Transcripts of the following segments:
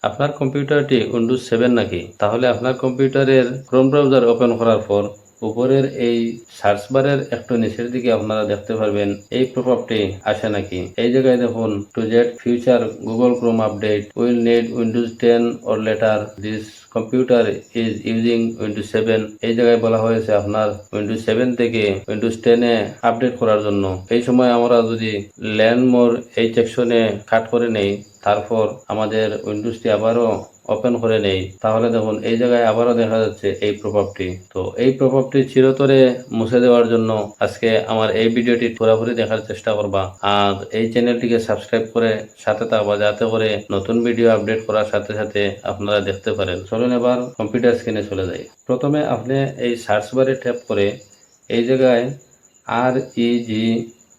আপনার কম্পিউটারটি উইন্ডোজ 7 নাকি? তাহলে আপনার কম্পিউটারের ক্রোম ব্রাউজার ওপেন করার পর উপরের এই সার্চ বারের একটু নিচের দিকে আপনারা দেখতে পারবেন এই পপআপটি আসে নাকি। এই জায়গায় দেখুন to get future Google Chrome update will need Windows 10 or letter this computer is using Windows 7। এই জায়গায় বলা হয়েছে আপনার উইন্ডোজ 7 থেকে উইন্ডোজ 10 এ আপডেট করার জন্য। এই সময় আমরা যদি ল্যান্ড মোর এই সেকশনে কাট করে নেই, তারপর আমাদের উইন্ডোজটি আবারও ওপেন করে নেই, তাহলে দেখুন এই জায়গায় আবারও দেখা যাচ্ছে এই প্রভাবটি। তো এই প্রভাবটি চিরতরে মুছে দেওয়ার জন্য আজকে আমার এই ভিডিওটি পুরোপুরি দেখার চেষ্টা করবা, আর এই চ্যানেলটিকে সাবস্ক্রাইব করে সাথে থাকবা, যাতে করে নতুন ভিডিও আপডেট করার সাথে সাথে আপনারা দেখতে পারেন। চলুন এবার কম্পিউটার স্ক্রিনে চলে যাই। প্রথমে আপনি এই সার্চ বারে ট্যাপ করে এই জায়গায়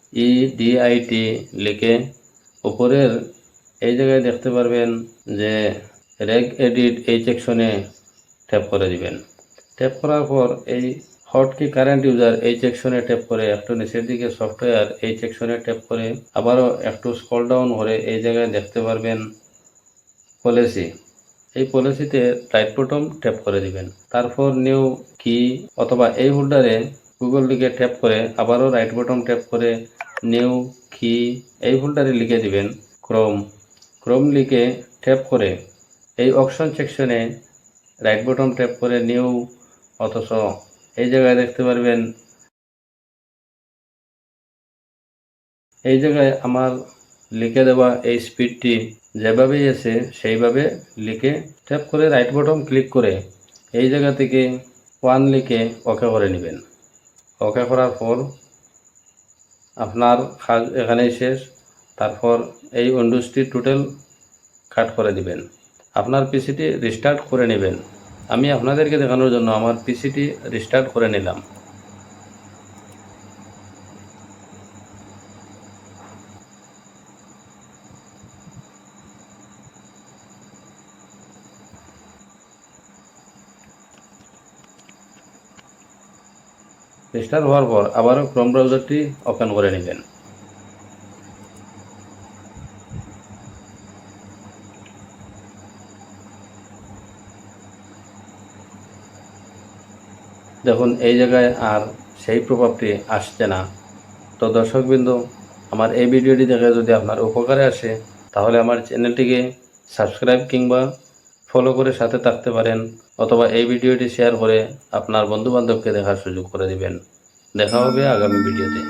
REGEDIT লিখে উপরের এই জায়গায় দেখতে পারবেন যে রেগ এডিট এই সেকশনে ট্যাপ করে দিবেন। ট্যাপ করার পর এই হটকি কারেন্ট ইউজার এই সেকশনে ট্যাপ করে একটু নিচের দিকে সফটওয়্যার এই সেকশনে ট্যাপ করে আবারও একটু স্ক্রল ডাউন করে এই জায়গায় দেখতে পারবেন পলিসি। এই পলিসিতে রাইট বটন ট্যাপ করে দিবেন। তারপর নিউ কি অথবা এই হোল্ডারে গুগল লিখে ট্যাপ করে আবারও রাইট বটন ট্যাপ করে নিউ কি এই হোল্ডারে লিখে দিবেন ক্রোম। ক্রোম লিখে ট্যাপ করে এই অপশন সেকশনে রাইট বটন ট্যাপ করে নিউ, অথচ এই জায়গায় দেখতে পারবেন এই জায়গায় আমার লিখে দেওয়া এই স্পিডটি যেভাবেই আছে সেইভাবে লিখে ট্যাপ করে রাইট বটন ক্লিক করে এই জায়গা থেকে 1 লিখে ওকে করে নেবেন। ওকে করার পর আপনার কাজ এখানেই শেষ। তারপর এই উইন্ডোজটি টোটাল কাট করে দিবেন। আপনার পিসিটি রিস্টার্ট করে নেবেন। আমি আপনাদেরকে দেখানোর জন্য আমার পিসিটি রিস্টার্ট করে নিলাম। রিস্টার্ট হওয়ার পর আবারও ক্রোম ব্রাউজারটি ওপেন করে নেবেন। দেখুন এই জায়গায় আর সেই প্রভাবটি আসছে না। তো দর্শকবৃন্দ, আমার এই ভিডিওটি দেখে যদি আপনার উপকারে আসে, তাহলে আমার চ্যানেলটিকে সাবস্ক্রাইব কিংবা ফলো করে সাথে থাকতে পারেন, অথবা এই ভিডিওটি শেয়ার করে আপনার বন্ধুবান্ধবকে দেখার সুযোগ করে দিবেন। দেখা হবে আগামী ভিডিওতে।